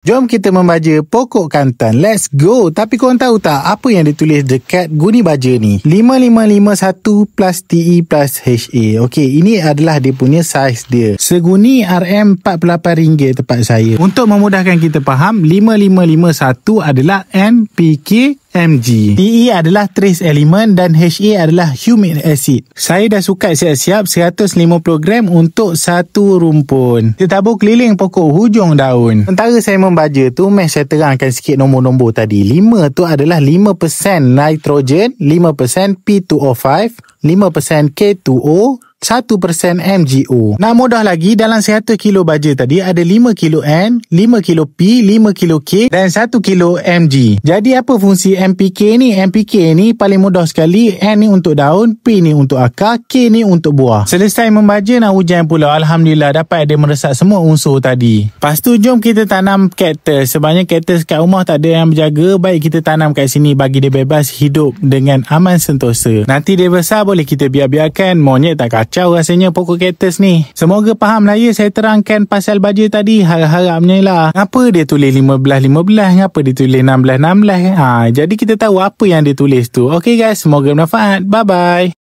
Jom kita membaca pokok kantan. Let's go. Tapi korang tahu tak apa yang ditulis dekat guni baja ni? 5551 plus TE plus HA. Okey, ini adalah dia punya saiz dia. Seguni RM48 tempat saya. Untuk memudahkan kita faham, 5551 adalah NPK mg. TE adalah trace element dan HA adalah humic acid. Saya dah sukat siap-siap 150 gram untuk satu rumpun. Kita tabur keliling pokok hujung daun. Sementara saya membaca tu, saya terangkan sikit nombor-nombor tadi. 5 tu adalah 5% nitrogen, 5% P2O5, 5% K2O, 1% MgO. Nak mudah lagi, dalam 1 kilo baja tadi ada 5 kilo N, 5 kilo P, 5 kilo K dan 1 kilo Mg. Jadi apa fungsi NPK ni? NPK ni paling mudah sekali. N ni untuk daun, P ni untuk akar, K ni untuk buah. Selesai membaja, nak hujan pula. Alhamdulillah dapat dia meresap semua unsur tadi. Lepas tu jom kita tanam kaktus. Sebabnya kaktus kat rumah tak ada yang berjaga, baik kita tanam kat sini bagi dia bebas hidup dengan aman sentosa. Nanti dia besar boleh kita biar-biarkan. Monyet tak kacau rasanya pokok kaktus ni. Semoga faham lah ya saya terangkan pasal baja tadi. Harap-harapnya lah. Ngapa dia tulis 15-15? Ngapa dia tulis 16-16? Jadi kita tahu apa yang dia tulis tu. Okay guys, semoga bermanfaat. Bye-bye.